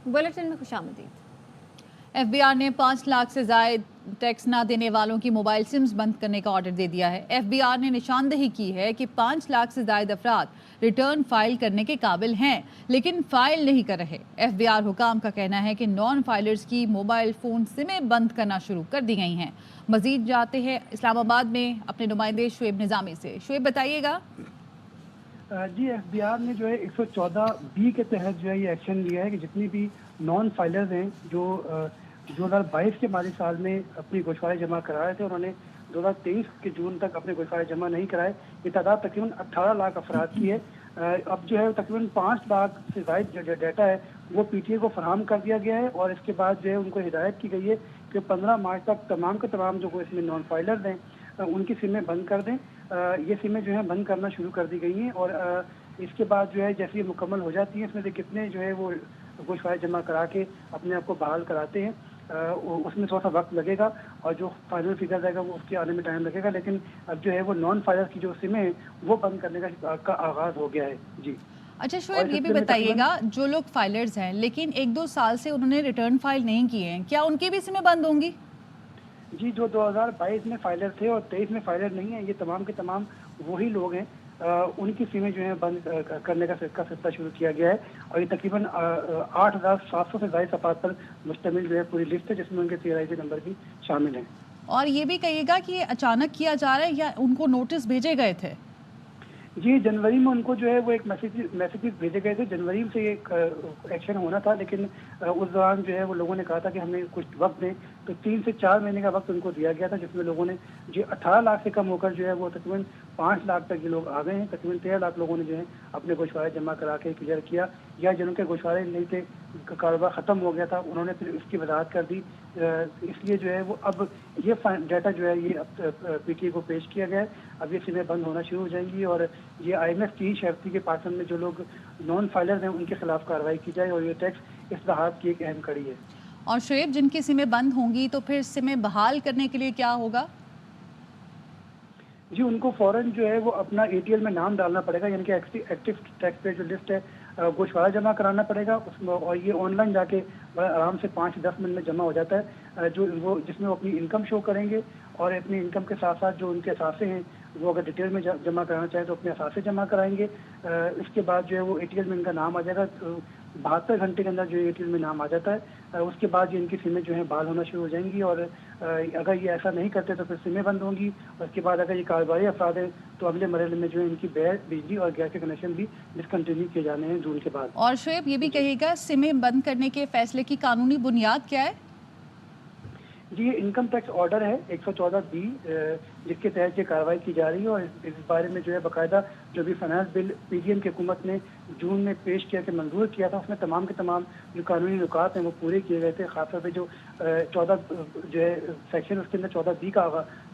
Bulletin में खुशामदीद। FBR ने 5 लाख से जायद टैक्स ना देने वालों की मोबाइल सिम्स बंद करने का ऑर्डर दे दिया है। एफबीआर ने निशानदेही की है कि 5 लाख से जायद अफराद रिटर्न फाइल करने के काबिल हैं, लेकिन फाइल नहीं कर रहे। एफबीआर हुकाम का कहना है कि नॉन फाइलर्स की मोबाइल फ़ोन सिमें बंद करना शुरू कर दी गई हैं। मजीद जाते हैं इस्लामाबाद में अपने नुमाइंदे शुएब निज़ामी से। शुएब बताइएगा। जी, एफबीआर ने जो है 114B के तहत जो है ये एक्शन लिया है कि जितनी भी नॉन फाइलर्स हैं जो 2022 के माली साल में अपनी गोशवारे जमा कराए थे, उन्होंने 2023 के जून तक अपने गोशवारे जमा नहीं कराए। ये तादाद तकरीबन 18 लाख अफराद की है। अब जो है तकरीबन 5 लाख से ज़ायद जो डाटा है वो पीटीए को फराहम कर दिया गया है और इसके बाद जो है उनको हिदायत की गई है कि 15 मार्च तक तमाम के तमाम जो इसमें नॉन फाइलर्स हैं उनकी सिमें बंद कर दें। ये सिमें जो है बंद करना शुरू कर दी गई हैं और इसके बाद जो है जैसे ये मुकम्मल हो जाती हैं, इसमें से कितने जो है वो गोशवारे जमा करा के अपने आप को बहाल कराते हैं, उसमें थोड़ा सा वक्त लगेगा और जो फाइनल फिगर रहेगा वो उसके आने में टाइम लगेगा। लेकिन अब जो है वो नॉन फाइलर की जो सिमें हैं वो बंद करने का आगाज़ हो गया है। जी अच्छा शुएब, ये भी बताइएगा, जो लोग फाइलर्स हैं लेकिन 1-2 साल से उन्होंने रिटर्न फाइल नहीं किए हैं, क्या उनकी भी सिमें बंद होंगी? जी, जो 2022 में फाइलर थे और 23 में फाइलर नहीं है, ये तमाम के तमाम वही लोग हैं। उनकी सिमें जो है बंद करने का सिलसिला शुरू किया गया है और ये तकरीबन 8,700 से ज़ायद सफ़ात पर मुश्तमिल जो है पूरी लिस्ट है, जिसमें उनके CRIC नंबर भी शामिल हैं। और ये भी कहिएगा कि ये अचानक किया जा रहा है या उनको नोटिस भेजे गए थे? जी, जनवरी में उनको जो है वो एक मैसेजेस भेजे गए थे। जनवरी से एक एक्शन होना था, लेकिन उस दौरान जो है वो लोगों ने कहा था कि हमें कुछ वक्त दें, तो 3 से 4 महीने का वक्त उनको दिया गया था, जिसमें लोगों ने जो 18 लाख से कम होकर जो है वो तकरीबन 5 लाख तक ये लोग आ गए हैं। तकरीबन 13 लाख लोगों ने जो है अपने गोशवारे जमा करा के क्लियर किया, या जिनके गोशवारे नहीं थे, कारोबार ख़त्म हो गया था, उन्होंने फिर इसकी वजाहत कर दी। इसलिए जो है वो अब ये डाटा जो है ये अब पीटीए को पेश किया गया है। अब ये सिमें बंद होना शुरू हो जाएंगी और ये IMF की शर्ती के पासन में जो लोग नॉन फाइलर्स हैं उनके खिलाफ कार्रवाई की जाए और ये टैक्स इस्लाहात की एक अहम कड़ी है। और शुएब, जिनकी सिमें बंद होंगी तो फिर सिमें बहाल करने के लिए क्या होगा? जी, उनको फौरन जो है वो अपना ATL में नाम डालना पड़ेगा, यानी कि एक्टिव टैक्स पेयर जो लिस्ट है गोशवारा जमा कराना पड़ेगा उसमें, और ये ऑनलाइन जाके आराम से 5 से 10 मिनट में जमा हो जाता है। जो वो जिसमें वो अपनी इनकम शो करेंगे और अपनी इनकम के साथ साथ जो उनके असासे हैं वो अगर डिटेल में जमा कराना चाहें तो अपने असासे जमा कराएंगे। इसके बाद जो है वो ATL में इनका नाम आ जाएगा। 72 घंटे के अंदर जो ATL में नाम आ जाता है, उसके बाद ये इनकी सिमें जो है बहाल होना शुरू हो जाएंगी और अगर ये ऐसा नहीं करते तो फिर सिमें बंद होंगी। उसके बाद अगर ये कारोबारी अफराद हैं तो अगले मरहले में जो है इनकी बिजली और गैस के कनेक्शन भी डिसकंटिन्यू किए जाने हैं जून के बाद। और शुएब, ये भी कहिएगा, सिमें बंद करने के फैसले की कानूनी बुनियाद क्या है? जी, ये इनकम टैक्स ऑर्डर है 114B, जिसके तहत ये कार्रवाई की जा रही है और इस बारे में जो है बाकायदा जो भी फाइनेंस बिल PDM की हुकूमत ने जून में पेश किया कि मंजूर किया था, उसमें तमाम के तमाम जो कानूनी नुकात हैं वो पूरे किए गए थे। खासतौर पर जो 14 जो है सेक्शन उसके अंदर 14B का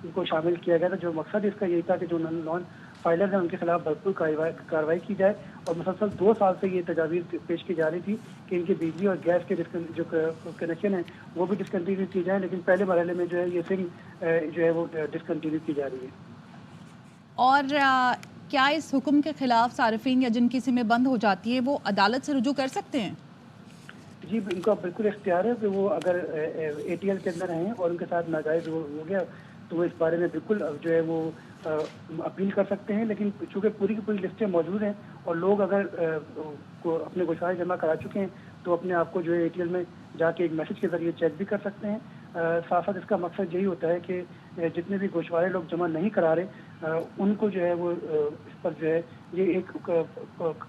उनको शामिल किया गया था। जो मकसद इसका यही था कि जो नॉन फाइलर्स हैं उनके खिलाफ भरपूर कार्रवाई की जाए और मुसलसल 2 साल से ये तजावीज़ पेश की जा रही थी कि इनकी बिजली और गैस के जो कनेक्शन है वो भी डिसकंटिन्यू की जाए, लेकिन पहले मरहले में जो है ये सिम जो है वो डिसकंटिन्यू की जा रही है। और क्या इस हुक्म के खिलाफ सार्फिन या जिनकी सिमें बंद हो जाती है वो अदालत से रुजू कर सकते हैं? जी, इनका बिल्कुल इख्तियार है कि वो अगर ATL के अंदर हैं और उनके साथ नाजायज़ हो गया तो वो इस बारे में बिल्कुल जो है वो अपील कर सकते हैं। लेकिन चूँकि पूरी की पूरी लिस्टें मौजूद हैं और लोग अगर को अपने गोशवारे जमा करा चुके हैं तो अपने आप को जो है ATL में जाके एक मैसेज के ज़रिए चेक भी कर सकते हैं। साथ साथ इसका मकसद यही होता है कि जितने भी गोशवारे लोग जमा नहीं करा रहे उनको जो है वो इस पर जो है ये एक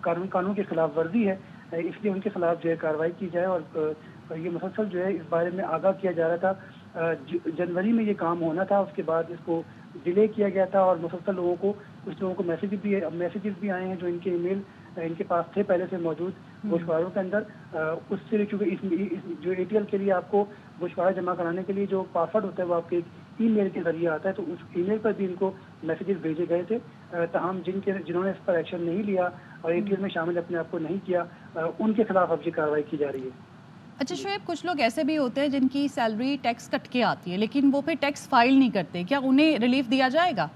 कानून के खिलाफ वर्जी है, इसलिए उनके खिलाफ जो है कार्रवाई की जाए। और ये मुसलसल जो है इस बारे में आगाह किया जा रहा था। जनवरी में ये काम होना था, उसके बाद इसको डिले किया गया था और मुसलसल लोगों को कुछ लोगों को मैसेजेस भी आए हैं जो इनके ईमेल इनके पास थे पहले से मौजूद गोशवारों के अंदर। उससे चूँकि जो ATL के लिए आपको गोशवारा जमा कराने के लिए जो पासवर्ड होता है वो आपके ईमेल के जरिए आता है, तो उस ईमेल पर भी इनको मैसेजेस भेजे गए थे। तमाम जिन्होंने इस पर एक्शन नहीं लिया और ATL में शामिल अपने आप को नहीं किया, उनके खिलाफ अब ये कार्रवाई की जा रही है। अच्छा शुएब, कुछ लोग ऐसे भी होते हैं जिनकी सैलरी टैक्स कट के आती है लेकिन वो फिर टैक्स फाइल नहीं करते, क्या उन्हें रिलीफ दिया जाएगा?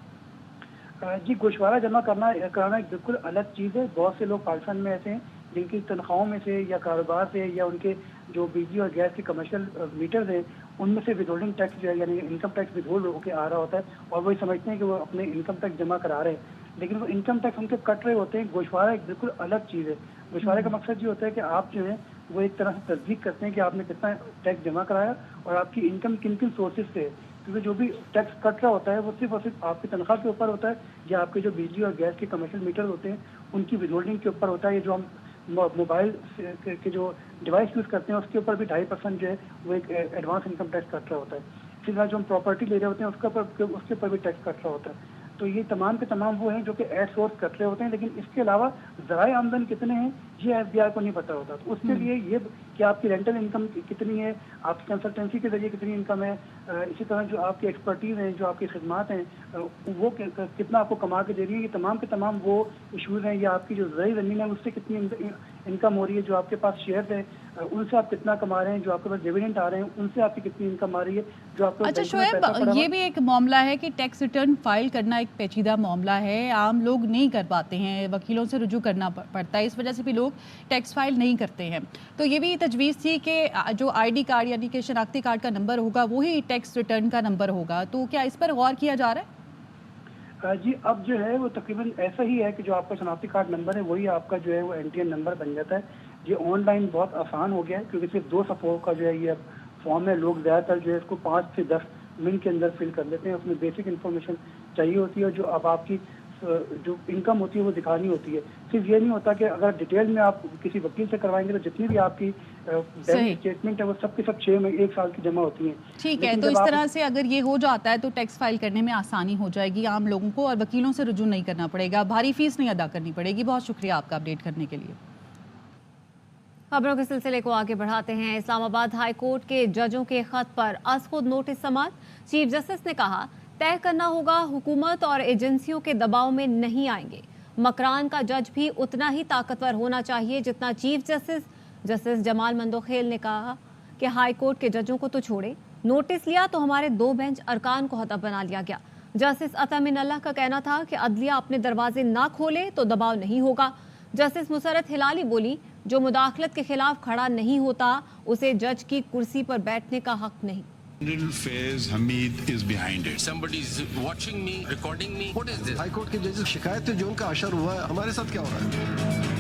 जी, गोशवारा जमा कराना एक बिल्कुल अलग चीज़ है। बहुत से लोग पाकिस्तान में ऐसे हैं جن کی تنخواہوں میں سے یا کاروبار سے یا ان کے جو بجلی اور گیس کے کمرشل میٹرز ہیں ان میں سے ود ہولڈنگ ٹیکس جو ہے یعنی انکم ٹیکس ود ہولڈ ہو کے آ رہا ہوتا ہے اور وہ سمجھتے ہیں کہ وہ اپنے انکم ٹیکس جمع کرا رہے ہیں، لیکن وہ انکم ٹیکس ان کے کٹ رہے ہوتے ہیں۔ گوشوارہ ایک بالکل الگ چیز ہے۔ گوشوارے کا مقصد یہ ہوتا ہے کہ آپ جو ہے وہ ایک طرح سے تصدیق کرتے ہیں کہ آپ نے کتنا ٹیکس جمع کرایا اور آپ کی انکم کن کن سورسز سے ہے، کیونکہ جو بھی ٹیکس کٹ رہا ہوتا ہے وہ صرف اور صرف آپ کی تنخواہ کے اوپر ہوتا ہے یا آپ کے جو بجلی اور گیس کے کمرشل میٹر ہوتے ہیں ان کی ود ہولڈنگ کے اوپر ہوتا ہے، یا جو ہم موبائل کے جو ڈیوائس یوز کرتے ہیں اس کے اوپر بھی 2.5% جو ہے وہ ایک ایڈوانس انکم ٹیکس کٹ رہا ہوتا ہے۔ اسی طرح جو ہم پراپرٹی لے رہے ہوتے ہیں اس کے اوپر بھی ٹیکس کٹ رہا ہوتا ہے۔ تو یہ تمام کے تمام وہ ہیں جو کہ ایڈ سورس کٹ رہے ہوتے ہیں، لیکن اس کے علاوہ ذرائع آمدن کتنے ہیں یہ ایف بی آئی کو نہیں پتہ ہوتا۔ تو اس کے لیے یہ کہ آپ کی رینٹل انکم کتنی ہے، آپ کی کنسلٹنسی کے ذریعے کتنی انکم ہے، اسی طرح جو آپ کی ایکسپرٹیز ہیں، جو آپ کی خدمات ہیں وہ کتنا آپ کو کما کے دے رہی ہے، یہ تمام کے تمام وہ ایشوز ہیں، یا آپ کی جو زرعی زمین ہے اس سے کتنی انکم ہو رہی ہے، جو آپ کے پاس شیئرز ہیں ان سے آپ کتنا کما رہے ہیں، جو آپ کے پاس ڈیویڈنڈ آ رہے ہیں ان سے آپ کی کتنی انکم آ رہی ہے، جو آپ کو اچھا شعیب، یہ بھی ایک معاملہ ہے کہ ٹیکس ریٹرن فائل کرنا ایک پیچیدہ معاملہ ہے، عام لوگ نہیں کر پاتے ہیں، وکیلوں سے رجوع کرنا پڑتا ہے، اس وجہ سے بھی لوگ ٹیکس فائل نہیں کرتے ہیں۔ تو یہ بھی تجویز تھی کہ جو آئی ڈی کارڈ یعنی کہ شناختی کارڈ کا نمبر ہوگا وہی ٹیکس ریٹرن کا نمبر ہوگا، تو کیا اس پر غور کیا جا رہا ہے؟ جی اب جو ہے وہ تقریباً ایسا ہی ہے کہ جو آپ کا شناختی کارڈ نمبر ہے وہی آپ کا جو ہے وہ این ٹی این نمبر بن جاتا ہے۔ یہ آن لائن بہت آسان ہو گیا ہے کیونکہ صرف 2 صفحوں کا جو ہے یہ فارم ہے، لوگ زیادہ تر جو ہے اس کو 5 سے 10 منٹ کے اندر فل کر لیتے ہیں۔ اس میں بیسک انفارمیشن چاہیے ہوتی ہے، جو اب آپ کی جو انکم ہوتی ہے وہ دکھانی ہوتی ہے۔ صرف یہ نہیں ہوتا کہ اگر ڈیٹیل میں آپ کسی وکیل سے کروائیں گے تو جتنی بھی آپ کی بینک اسٹیٹمنٹ ہے وہ سب کے سب 6 میں 1 سال کی جمع ہوتی ہیں۔ ٹھیک ہے، تو اس طرح سے اگر یہ ہو جاتا ہے تو ٹیکس فائل کرنے میں آسانی ہو جائے گی عام لوگوں کو، اور وکیلوں سے رجوع نہیں کرنا پڑے گا، بھاری فیس نہیں ادا کرنی پڑے گی۔ بہت شکریہ آپ کا اپڈیٹ کرنے کے لیے۔ خبروں کے سلسلے کو آگے بڑھاتے ہیں۔ اسلام آباد ہائی کورٹ کے ججوں کے خط پر از خود نوٹس سماعت۔ چیف جسٹس نے کہا طے کرنا ہوگا حکومت اور ایجنسیوں کے دباؤ میں نہیں آئیں گے۔ مکران کا جج بھی اتنا ہی طاقتور ہونا چاہیے جتنا چیف جسٹس۔ جسٹس جمال مندوخیل نے کہا کہ ہائی کورٹ کے ججوں کو تو چھوڑے، نوٹس لیا تو ہمارے 2 بینچ ارکان کو ہدف بنا لیا گیا۔ جسٹس عطا من اللہ کا کہنا تھا کہ عدلیہ اپنے دروازے نہ کھولے تو دباؤ نہیں ہوگا۔ جسٹس مسرت ہلالی بولی جو مداخلت کے خلاف کھڑا نہیں ہوتا اسے جج کی کرسی پر بیٹھنے کا حق نہیں۔ General Faiz Hamid is behind it. Somebody is watching me, recording me. What is this? High court کے ججز شکایت جو ان کا اشر ہوا ہے ہمارے ساتھ کیا ہو رہا ہے؟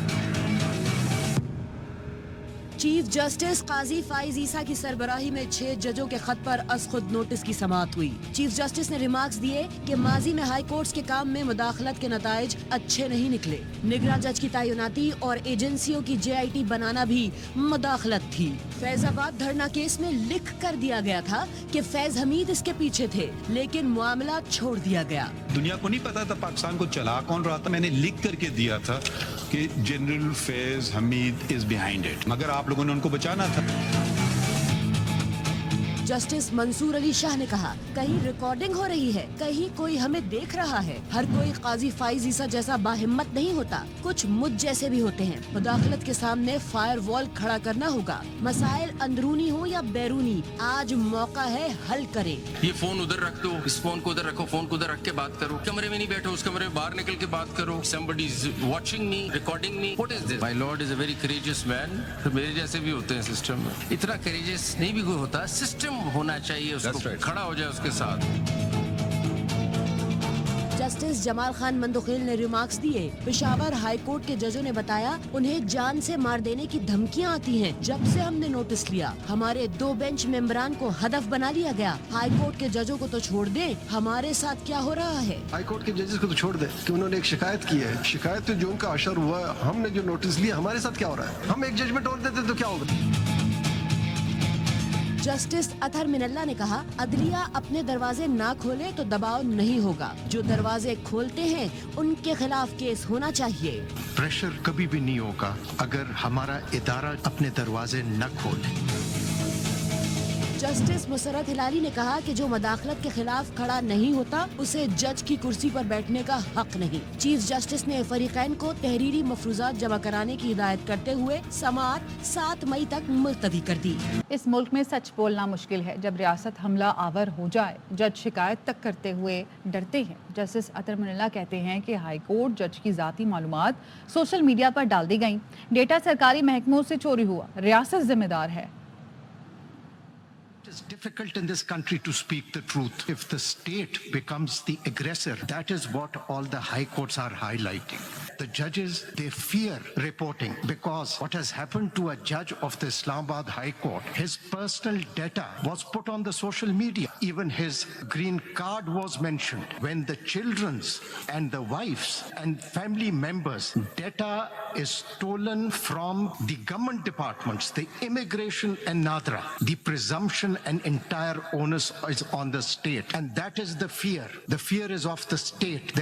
چیف جسٹس قاضی فائز عیسیٰ کی سربراہی میں 6 ججوں کے خط پر از خود نوٹس کی سماعت ہوئی۔ چیف جسٹس نے ریمارکس دیے کہ ماضی میں ہائی کورٹس کے کام میں مداخلت کے نتائج اچھے نہیں نکلے۔ نگراں جج کی تعیناتی اور ایجنسیوں کی JIT بنانا بھی مداخلت تھی۔ فیض آباد دھرنا کیس میں لکھ کر دیا گیا تھا کہ فیض حمید اس کے پیچھے تھے، لیکن معاملہ چھوڑ دیا گیا۔ دنیا کو نہیں پتا تھا پاکستان کو چلا کون رہا تھا، میں نے لکھ کر کے دیا تھا کہ general Faiz Hameed is behind it, مگر آپ لوگوں نے ان کو بچانا تھا۔ جسٹس منصور علی شاہ نے کہا کہیں ریکارڈنگ ہو رہی ہے، کہیں کوئی ہمیں دیکھ رہا ہے۔ ہر کوئی قاضی فائز عیسیٰ جیسا باہمت نہیں ہوتا، کچھ مجھ جیسے بھی ہوتے ہیں۔ مداخلت کے سامنے فائر وال کھڑا کرنا ہوگا، مسائل اندرونی ہو یا بیرونی، آج موقع ہے حل کریں۔ یہ فون ادھر رکھ دو، اس فون کو ادھر رکھو، فون کو ادھر رکھ کے بات کرو، کمرے میں نہیں بیٹھو، اس کمرے میں باہر نکل کے بات کرو۔ Somebody is watching me, recording me. What is this? My lord is a very courageous man. میرے جیسے بھی ہوتے ہیں سسٹم میں، اتنا courageous نہیں بھی کوئی ہوتا، سسٹم ہونا چاہیے اس کو کھڑا ہو جائے اس کے ساتھ۔ جسٹس جمال خان مندوخیل نے ریمارکس دیے۔ پشاور ہائی کورٹ کے ججوں نے بتایا انہیں جان سے مار دینے کی دھمکیاں آتی ہیں جب سے ہم نے نوٹس لیا۔ ہمارے 2 بینچ ممبران کو ہدف بنا لیا گیا۔ ہائی کورٹ کے ججوں کو تو چھوڑ دیں، ہمارے ساتھ کیا ہو رہا ہے؟ ہائی کورٹ کے ججز کو تو چھوڑ دیں کہ انہوں نے ایک شکایت کی ہے، شکایت جو ان کا اشر ہوا ہے، ہم نے جو نوٹس لیا ہمارے ساتھ کیا ہو رہا ہے؟ ہم ایک ججمنٹ اور دیتے تو کیا ہوگا؟ جسٹس اطہر من اللہ نے کہا عدلیہ اپنے دروازے نہ کھولے تو دباؤ نہیں ہوگا، جو دروازے کھولتے ہیں ان کے خلاف کیس ہونا چاہیے۔ پریشر کبھی بھی نہیں ہوگا اگر ہمارا ادارہ اپنے دروازے نہ کھولے۔ جسٹس مسرت ہلالی نے کہا کہ جو مداخلت کے خلاف کھڑا نہیں ہوتا اسے جج کی کرسی پر بیٹھنے کا حق نہیں۔ چیف جسٹس نے فریقین کو تحریری مفروضات جمع کرانے کی ہدایت کرتے ہوئے سماعت 7 مئی تک ملتوی کر دی۔ اس ملک میں سچ بولنا مشکل ہے، جب ریاست حملہ آور ہو جائے جج شکایت تک کرتے ہوئے ڈرتے ہیں۔ جسٹس اطہر من اللہ کہتے ہیں کہ ہائی کورٹ جج کی ذاتی معلومات سوشل میڈیا پر ڈال دی گئیں، डेटा सरकारी महकमों से चोरी हुआ, रियासत जिम्मेदार है। It is difficult in this country to speak the truth. If the state becomes the aggressor, that is what all the high courts are highlighting. The judges, they fear reporting because what has happened to a judge of the Islamabad High Court, his personal data was put on the social media. Even his green card was mentioned. When the children's and the wife's and family members' data is stolen from the government departments, the immigration and NADRA, the presumption and entire onus is on the state. And that is the fear. The fear is of the state.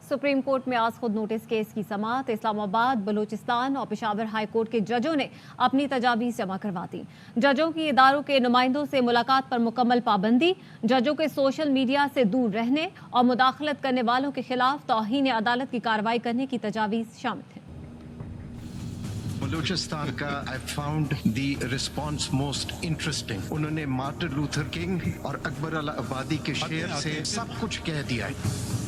Supreme court में आज खुद notice case की समाअत। इस्लामाबाद, बलूचिस्तान और Peshawar high court के जजों ने अपनी तजावीज़ जमा करवा दी। जजों की इदारों के नुमाइंदों से मुलाकात पर मुकम्मल पाबंदी, जजों के सोशल मीडिया से दूर रहने और मुदाखलत करने वालों के खिलाफ तौहीन अदालत की कार्रवाई करने की तजावीज़ शामिल हैं। बलूचिस्तान का I found the response most interesting. उन्होंने मार्टिन लूथर किंग और अकबर अल आबादी के शेर से सब कुछ कह दिया है।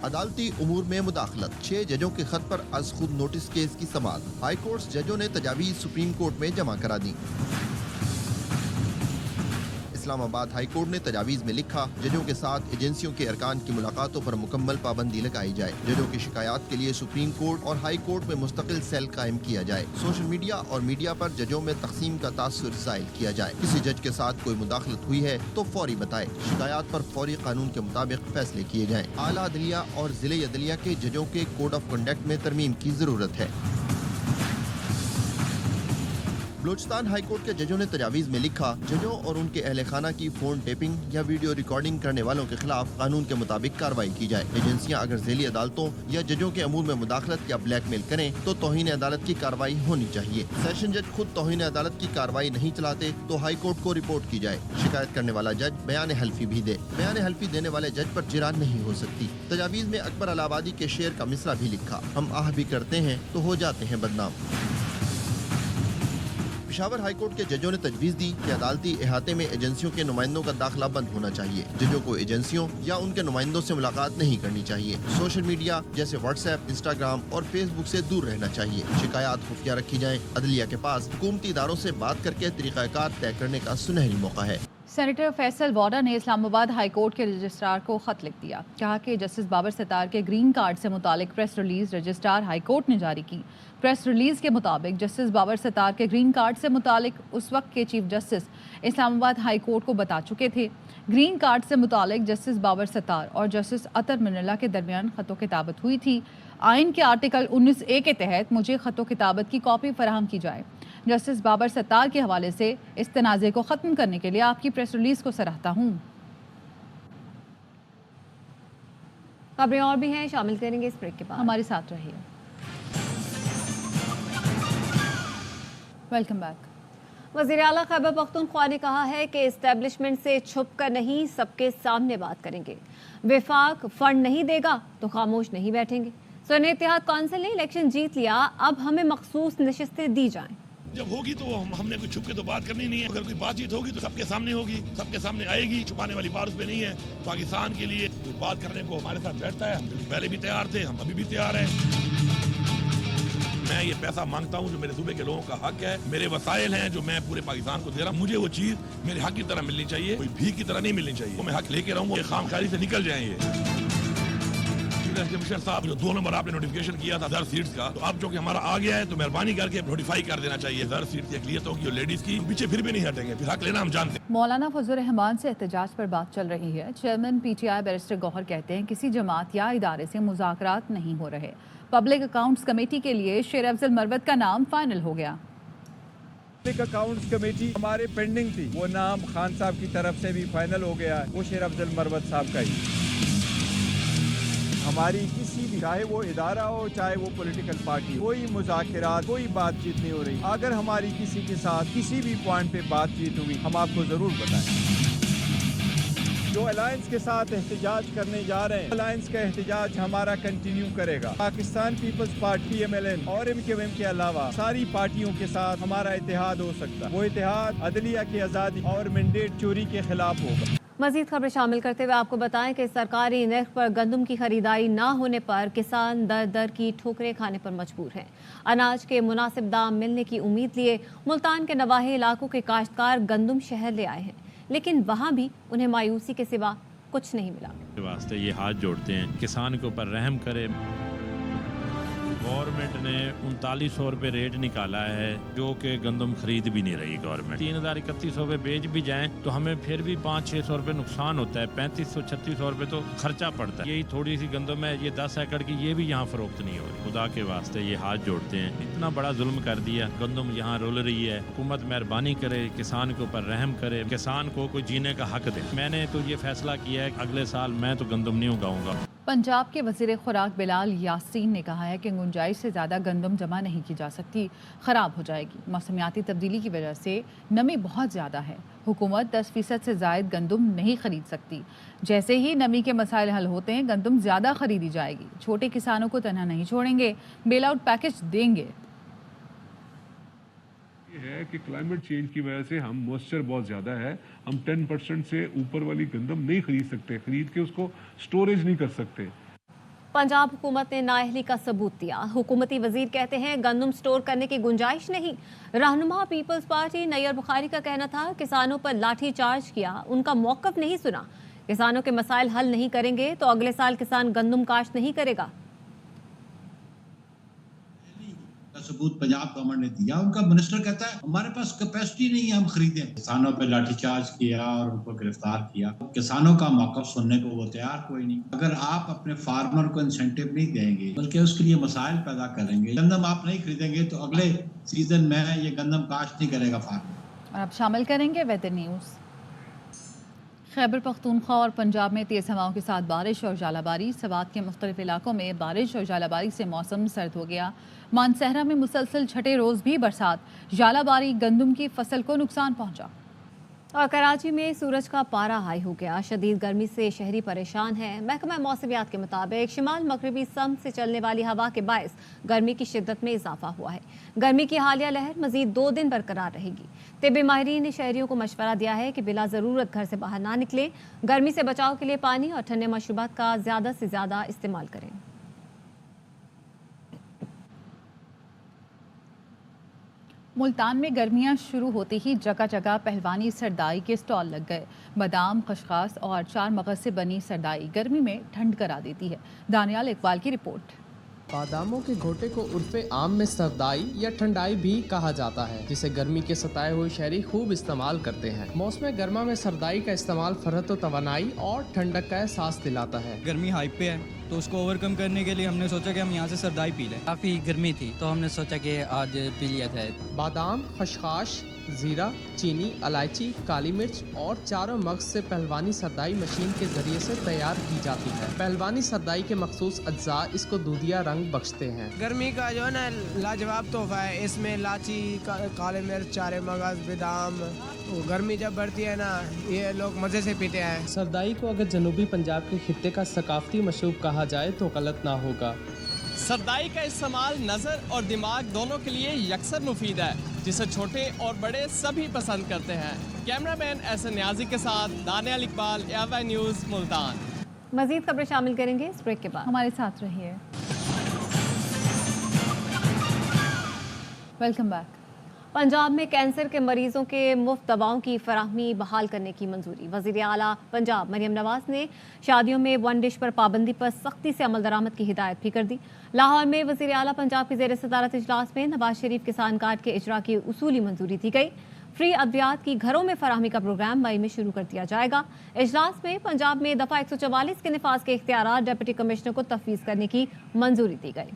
अदालती उमूर में मुदाखलत, 6 जजों के खत पर आज खुद नोटिस केस की समाअत। हाई कोर्ट जजों ने तजावीज़ सुप्रीम कोर्ट में जमा करा दी। इस्लामाबाद हाई कोर्ट ने तजावीज़ में लिखा, जजों के साथ एजेंसियों के अरकान की मुलाकातों पर मुकम्मल पाबंदी लगाई जाए। जजों की शिकायत के लिए सुप्रीम कोर्ट और हाई कोर्ट में मुस्तकिल सेल कायम किया जाए। सोशल मीडिया और मीडिया पर जजों में तकसीम का तासुर ज़ाहिर किया जाए। किसी जज के साथ कोई मुदाखलत हुई है तो फौरी बताए। शिकायत पर फौरी कानून के मुताबिक फैसले किए जाएं। आला अदलिया और ज़िले अदलिया के जजों के कोड ऑफ कंडक्ट में तरमीम की ज़रूरत है। बलूचिस्तान हाई कोर्ट के जजों ने तजावीज़ में लिखा, जजों और उनके अहल खाना की फ़ोन टेपिंग या वीडियो रिकॉर्डिंग करने वालों के खिलाफ कानून के मुताबिक कार्रवाई की जाए। एजेंसियां अगर ज़ेली अदालतों या जजों के अमूर में मुदाखलत या ब्लैकमेल करें तो तौहीन अदालत की कार्रवाई होनी चाहिए। सेशन जज खुद तौहीन अदालत की कार्रवाई नहीं चलाते तो हाई कोर्ट को रिपोर्ट की जाए। शिकायत करने वाला जज बयान हल्फी भी दे। बयान हल्फी देने वाले जज पर जिरान नहीं हो सकती। तजावीज़ में अकबर अल आबादी के शेर का मिसरा भी लिखा, हम आह भी करते हैं तो हो जाते हैं बदनाम। पेशावर हाई कोर्ट के जजों ने तजवीज़ दी कि अदालती इहाते में एजेंसियों के नुमाइंदों का दाखिला बंद होना चाहिए। जजों को एजेंसियों या उनके नुमाइंदों से मुलाकात नहीं करनी चाहिए। सोशल मीडिया जैसे व्हाट्सएप, इंस्टाग्राम और फेसबुक से दूर रहना चाहिए। शिकायत खुफिया रखी जाएं। अदलिया के पास हुकूमती इदारों से बात करके तरीक़ाकार तय करने का सुनहरी मौका है। सेनेटर फैसल वाडा ने इस्लामाबाद हाई कोर्ट के रजिस्ट्रार को खत लिख दिया। कहा कि जस्टिस बाबर सत्तार के ग्रीन कार्ड से मुतालिक press release registrar high court ने जारी की। प्रेस रिलीज के मुताबिक जस्टिस बाबर सत्तार के ग्रीन कार्ड से मुतालिक उस वक्त के chief justice Islamabad high court को बता चुके थे। ग्रीन कार्ड से मुतालिक जस्टिस बाबर सत्तार और जस्टिस अतर मिनल्ला के दरमियान खतो किताबत हुई थी। आइन के आर्टिकल 19A के तहत मुझे खतो किताबत की कॉपी फराहम की जाए। जस्टिस बाबर सत्तार के हवाले से इस तनाज़े को ख़त्म करने के लिए आपकी प्रेस रिलीज को सराहता हूँ। खबरें और भी हैं, शामिल करेंगे इस ब्रेक के बाद। हमारे साथ रहिए। Welcome back. वज़ीर आला खैबर पख्तूनख्वा ने कहा है कि इस्टेब्लिशमेंट से छुप कर नहीं, सबके सामने बात करेंगे। विफाक फंड नहीं देगा तो खामोश नहीं बैठेंगे। सुन्नी इत्तेहाद कौंसिल ने इलेक्शन जीत लिया, अब हमें मखसूस नशिस्तें दी जाएं। जब होगी तो हमने कुछ छुप के तो बात करनी नहीं है। अगर कोई बातचीत होगी तो सबके सामने होगी, सबके सामने आएगी। छुपाने वाली बात उसमें नहीं है। पाकिस्तान के लिए कोई बात करने को हमारे साथ बैठता है, हम पहले भी तैयार थे, हम अभी भी तैयार हैं। मैं ये पैसा मांगता हूँ जो मेरे सूबे के लोगों का हक है, मेरे वसाइल हैं जो मैं पूरे पाकिस्तान को दे रहा हूँ। मुझे वो चीज मेरे हक की तरह मिलनी चाहिए, कोई भीख की तरह नहीं मिलनी चाहिए। मैं हक लेके रहूँगा, खामख्याली से निकल जाएंगे। कमिश्नर साहब जो 2 नंबर आपने नोटिफिकेशन किया था 10 सीट्स का, तो अब जो कि हमारा आ गया है तो मेहरबानी करके नोटिफाई कर देना चाहिए। 10 सीट की अक़लियत होगी और लेडीज की, पीछे फिर भी नहीं हटेंगे, फिर हक लेना हम जानते हैं। मौलाना फजल रहमान से एहतजाज पर बात चल रही है। चेयरमैन PTI बैरिस्टर गौहर कहते हैं किसी जमात या इदारे से मुज़ाकरात नहीं हो रहे। पब्लिक अकाउंट्स कमेटी के लिए शेर अफजल मरवत का नाम फाइनल हो गया। पब्लिक अकाउंट्स कमेटी हमारे पेंडिंग थी, वो नाम खान साहब की तरफ से भी फाइनल हो गया है, वो शेर अफजल मरवत साहब का ही। हमारी किसी भी, चाहे वो इदारा हो चाहे वो पॉलिटिकल पार्टी, कोई मुज़ाकरात, कोई बातचीत नहीं हो रही। अगर हमारी किसी के साथ किसी भी पॉइंट पे बातचीत हुई हम आपको जरूर बताएं। जो अलायंस के साथ एहतजाज करने जा रहे हैं, अलायंस का एहतजाज हमारा कंटिन्यू करेगा। पाकिस्तान पीपल्स पार्टी MLN और MKM के अलावा सारी पार्टियों के साथ हमारा इत्तेहाद हो सकता है। वो इत्तेहाद अदलिया की आज़ादी और मैंडेट चोरी के खिलाफ होगा। मजीद खबरें शामिल करते हुए आपको बताएं कि सरकारी नर्ख पर गंदम की खरीदारी न होने पर किसान दर दर की ठोकरें खाने पर मजबूर हैं। अनाज के मुनासिब दाम मिलने की उम्मीद लिए मुल्तान के नवाही इलाकों के काश्तकार गंदम शहर ले आए हैं, लेकिन वहां भी उन्हें मायूसी के सिवा कुछ नहीं मिला। वास्ते ये हाथ जोड़ते हैं, किसान के ऊपर रहम करे। गवर्नमेंट ने 3900 रुपये रेट निकाला है, जो कि गंदम खरीद भी नहीं रही गवर्नमेंट। 3000-3100 रुपये बेच भी जाएं तो हमें फिर भी 500-600 रुपये नुकसान होता है। 3500-3600 रुपये तो खर्चा पड़ता है। यही थोड़ी सी गंदम है, ये 10 एकड़ की, ये भी यहाँ फरोख्त नहीं हो रही। खुदा के वास्ते ये हाथ जोड़ते हैं, इतना बड़ा जुल्म कर दिया। गंदम यहाँ रुल रही है, हुकूमत मेहरबानी करे, किसान के ऊपर रहम करे, किसान को कोई जीने का हक दे। मैंने तो ये फैसला किया है अगले साल मैं तो गंदम नहीं उगाऊंगा। पंजाब के वज़ीर खुराक बिलाल यासीन ने कहा है कि गुंजाइश से ज़्यादा गंदम जमा नहीं की जा सकती, ख़राब हो जाएगी। मौसमियाती तब्दीली की वजह से नमी बहुत ज़्यादा है, हुकूमत 10% से ज़ायद गंदम नहीं ख़रीद सकती। जैसे ही नमी के मसाइल हल होते हैं, गंदम ज़्यादा ख़रीदी जाएगी। छोटे किसानों को तनहा नहीं छोड़ेंगे, बेल आउट पैकेज देंगे। है कि क्लाइमेट चेंज की वजह से हम मॉइस्चर बहुत ज़्यादा है, हम 10% से ऊपर वाली गंदम नहीं खरीद सकते, खरीद के उसको स्टोरेज नहीं कर सकते। पंजाब हुकूमत ने नाअहली का सबूत दिया। हुकूमती वजीर कहते हैं गंदम स्टोर करने की गुंजाइश नहीं। रहनुमा पीपल्स पार्टी नैयर बुखारी का कहना था किसानों पर लाठी चार्ज किया, उनका मौक़िफ़ नहीं सुना। किसानों के मसाइल हल नहीं करेंगे तो अगले साल किसान गंदम काश्त नहीं करेगा। सबूत पंजाब गवर्नमेंट ने दिया। उनका मिनिस्टर कहता है हमारे पास कैपेसिटी नहीं है, हम खरीदें। किसानों पे लाठीचार्ज किया और उनको गिरफ्तार किया। किसानों का मौक़िफ़ सुनने को वो तैयार कोई नहीं। अगर आप अपने फार्मर को इंसेंटिव नहीं देंगे बल्कि उसके लिए मसाइल पैदा करेंगे, गंदम आप नहीं खरीदेंगे तो अगले सीजन में ये गंदम काश्त नहीं करेगा फार्मर। और अब शामिल करेंगे वेदर न्यूज़। खैबर पख्तूनख्वा और पंजाब में तेज़ हवाओं के साथ बारिश और जालाबारी। सवात के मुख्तलिफ इलाकों में बारिश और जालाबारी से मौसम सर्द हो गया। मानसहरा में मुसलसल छठे रोज़ भी बरसात, जालाबारी, गंदम की फसल को नुकसान पहुंचा। और कराची में सूरज का पारा हाई हो गया। शदीद गर्मी से शहरी परेशान है। महकमा मौसमियात के मुताबिक शिमाल मगरबी सम से चलने वाली हवा के बायस गर्मी की शिद्दत में इजाफा हुआ है। गर्मी की हालिया लहर मजीद 2 दिन बरकरार रहेगी। तिब्बी माहिरीन ने शहरियों को मशवरा दिया है कि बिला ज़रूरत घर से बाहर ना निकलें। गर्मी से बचाव के लिए पानी और ठंडे मशरूबात का ज़्यादा से ज़्यादा इस्तेमाल करें। मुल्तान में गर्मियां शुरू होते ही जगह जगह पहलवानी सरदाई के स्टॉल लग गए। बादाम, खशखास और 4 मगज से बनी सरदाई गर्मी में ठंड करा देती है। दानियाल इकबाल की रिपोर्ट। बादामों के घोटे को उर्फ़े आम में सरदाई या ठंडाई भी कहा जाता है, जिसे गर्मी के सताए हुए शहरी खूब इस्तेमाल करते हैं। मौसम गर्मा में सरदाई का इस्तेमाल फरहत व तवानाई और ठंडक का एहसास दिलाता है। गर्मी हाइप पे है तो उसको ओवरकम करने के लिए हमने सोचा कि हम यहाँ से सरदाई पी लें। काफ़ी गर्मी थी तो हमने सोचा कि आज पी लिया जाए। बादाम, खशखाश, जीरा, चीनी, इलायची, काली मिर्च और 4 मगज से पहलवानी सरदाई मशीन के जरिए से तैयार की जाती है। पहलवानी सरदाई के मखसूस अज्जा इसको दूधिया रंग बख्शते हैं। गर्मी का जो है ना लाजवाब तोहफा है। इसमें इलायची, काले मिर्च, 4 मगज, बादाम, तो गर्मी जब बढ़ती है ना ये लोग मज़े से पीते हैं। सरदाई को अगर जनूबी पंजाब के खित्ते का सकाफती मशरूब कहा जाए तो गलत ना होगा। सरदाई का इस्तेमाल नज़र और दिमाग दोनों के लिए यकसर मुफीद है, जिसे छोटे और बड़े सभी पसंद करते हैं। कैमरामैन एहसन न्याजी के साथ दानियाल इकबाल, AY न्यूज़, मुल्तान। मजीद खबरें शामिल करेंगे इस ब्रेक के बाद। हमारे साथ रहिए। Welcome back. पंजाब में कैंसर के मरीजों के मुफ्त दवाओं की फराहमी बहाल करने की मंजूरी। वज़ीर आला पंजाब मरियम नवाज ने शादियों में 1 डिश पर पाबंदी पर सख्ती से अमल दरामद की हिदायत भी कर दी। लाहौर में वज़ीर आला पंजाब के ज़ेर सदारत इजलास में नवाज शरीफ किसान कार्ड के इजरा की उसूली मंजूरी दी गई। फ्री अद्वियात की घरों में फराहमी का प्रोग्राम मई में शुरू कर दिया जाएगा। इजलास में पंजाब में दफ़ा 144 के निफाज के इख्तियारात डिप्टी कमिश्नर को तफवीज़ करने की मंजूरी दी गई।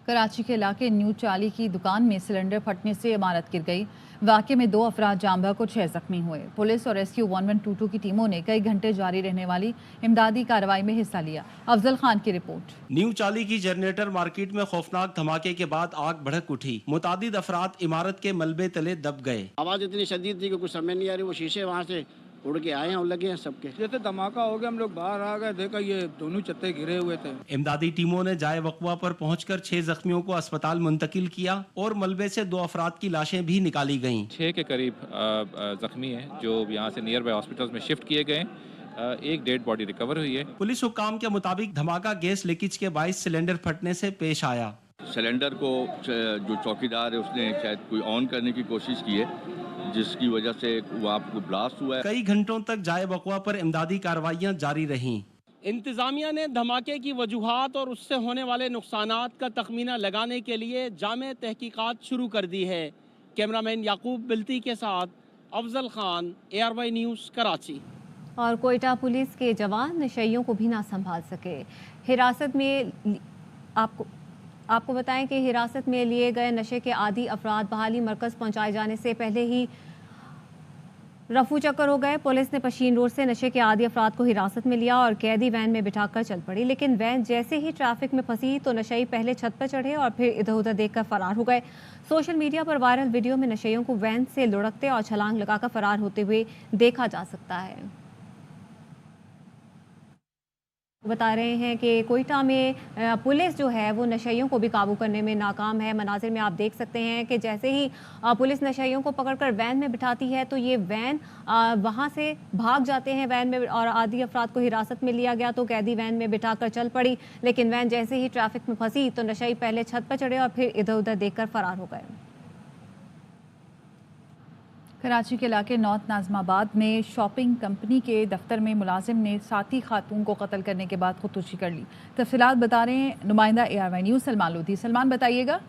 कराची के इलाके न्यू चाली की दुकान में सिलेंडर फटने से इमारत गिर गई। वाक़े में 2 अफराद जाम बहक और 6 जख्मी हुए। पुलिस और रेस्क्यू 1122 की टीमों ने कई घंटे जारी रहने वाली इमदादी कार्रवाई में हिस्सा लिया। अफजल खान की रिपोर्ट। न्यू चाली की जनरेटर मार्केट में खौफनाक धमाके के बाद आग भड़क उठी। मुतादिद अफराद इमारत के मलबे तले दब गए। आवाज़ इतनी शदीद थी कि कुछ समझ नहीं आ रही। वो शीशे वहाँ से उड़ के आए हैं और लगे हैं सबके। जैसे धमाका हो गया, हम लोग बाहर आ गए, देखा ये दोनों चत्ते घिरे हुए थे। इमदादी टीमों ने जाए वकवा पर पहुंचकर 6 जख्मियों को अस्पताल मुंतकिल किया और मलबे से 2 अफराद की लाशें भी निकाली गईं। 6 के करीब जख्मी हैं जो यहाँ से नियर बाय हॉस्पिटल्स में शिफ्ट किए गए। एक डेड बॉडी रिकवर हुई है। पुलिस हुक्काम के मुताबिक धमाका गैस लीकेज के बाइस सिलेंडर फटने से पेश आया। सिलेंडर को जो चौकीदार है उसने शायद कोई ऑन करने की कोशिश की है, जिसकी वजह से वो आपको ब्लास्ट हुआ है। कई घंटों तक जाए वकवा पर इमदादी कार्रवाइयां जारी रहीं। इंतजामिया ने धमाके की वजूहात और उससे होने वाले नुकसानात का तखमीना लगाने के लिए जामे तहकीकात शुरू कर दी है। कैमरामैन याकूब बिल्ती के साथ अफजल खान, ARY न्यूज़, कराची। और कोयटा पुलिस के जवान नशइयों को भी ना संभाल सके। हिरासत में आपको बताएं कि हिरासत में लिए गए नशे के आदी अफराद बहाली मरकज़ पहुंचाए जाने से पहले ही रफू चक्कर हो गए। पुलिस ने पशीन रोड से नशे के आदी अफराद को हिरासत में लिया और कैदी वैन में बिठाकर चल पड़ी, लेकिन वैन जैसे ही ट्रैफिक में फंसी तो नशई पहले छत पर चढ़े और फिर इधर उधर देखकर फरार हो गए। सोशल मीडिया पर वायरल वीडियो में नशइयों को वैन से लुढ़कते और छलांग लगाकर फरार होते हुए देखा जा सकता है। बता रहे हैं कि कोयटा में पुलिस जो है वो नशइयों को भी काबू करने में नाकाम है। मनाजिर में आप देख सकते हैं कि जैसे ही पुलिस नशइयों को पकड़कर वैन में बिठाती है तो ये वैन वहां से भाग जाते हैं वैन में, और आधी अफराद को हिरासत में लिया गया तो कैदी वैन में बिठाकर चल पड़ी, लेकिन वैन जैसे ही ट्रैफिक में फंसी तो नशई पहले छत पर चढ़े और फिर इधर उधर देखकर फरार हो गए। कराची के इलाके नॉर्थ नाज़िमाबाद में शॉपिंग कंपनी के दफ्तर में मुलाजिम ने साथी खातून को कत्ल करने के बाद खुदकुशी कर ली। तफसीलात बता रहे हैं नुमाइंदा ARY न्यूज़ सलमान लोधी। सलमान, बताइएगा।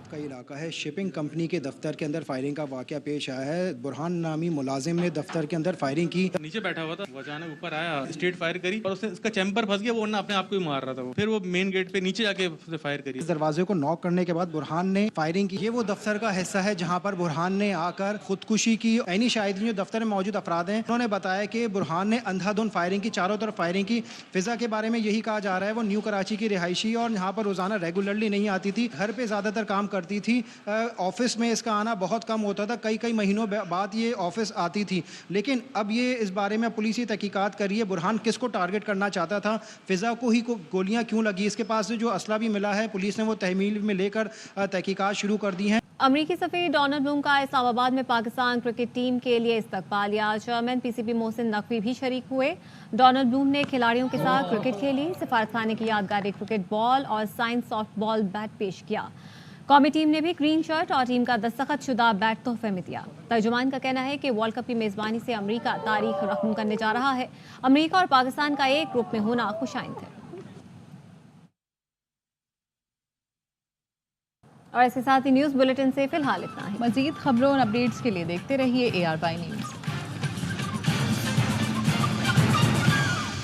का इलाका है, शिपिंग कंपनी के दफ्तर के अंदर फायरिंग का वाकया पेश आया है। बुरहान नामी मुलाजिम ने दफ्तर के अंदर फायरिंग की। नीचे बैठा हुआ था, वो अचानक ऊपर आया, स्ट्रेट फायर करी और उसने उसका चैम्बर फंस गया, वो ना अपने आप को ही मार रहा था। वो फिर वो मेन गेट पे नीचे जाके फायर करी। दरवाजे को नॉक करने के बाद बुरहान ने फायरिंग की। ये वो दफ्तर का हिस्सा है जहाँ पर बुरहान ने आकर खुदकुशी की। ऐनी शाहिदीन जो दफ्तर में मौजूद अफराद हैं उन्होंने बताया कि बुरहान ने अंधाधुंध फायरिंग की, चारों तरफ फायरिंग की। फिजा के बारे में यही कहा जा रहा है वो न्यू कराची की रिहायशी और यहाँ पर रोजाना रेगुलरली नहीं आती थी, घर पे ज्यादातर काम करती थी। ऑफिस में इसका आना बहुत कम होता था, कई महीनों बाद ये ऑफिस आती थी। लेकिन अब ये इस बारे में पुलिस तहकीकात कर रही है बुरहान किसको टारगेट करना चाहता था, फिजा को ही गोलियां क्यों लगी। इसके पास जो असला भी मिला है पुलिस ने वो तहमील में लेकर तहकीकात शुरू कर दी है। अमरीकी सफीर डोनाल्ड ब्लूम का इस्लामाबाद में पाकिस्तान क्रिकेट टीम के लिए इस्तकबाल। चेयरमैन PCB मोहसिन नकवी भी शरीक हुए। डोनाल्ड ब्लूम ने खिलाड़ियों के साथ क्रिकेट खेली, सिफारतखाने की यादगारी क्रिकेट बॉल और साइंस सॉफ्ट बॉल बैट पेश किया। कौमी टीम ने भी ग्रीन शर्ट और टीम का दस्तखत शुदा बैट तोहफे में दिया। तर्जुमान का कहना है कि वर्ल्ड कप की मेज़बानी से अमरीका तारीख रकम करने जा रहा है। अमरीका और पाकिस्तान का एक ग्रुप में होना खुशाइंद है। और इसके साथ ही न्यूज़ बुलेटिन से फिलहाल इतना ही। मज़ीद खबरों और अपडेट्स के लिए देखते रहिए ARY न्यूज़।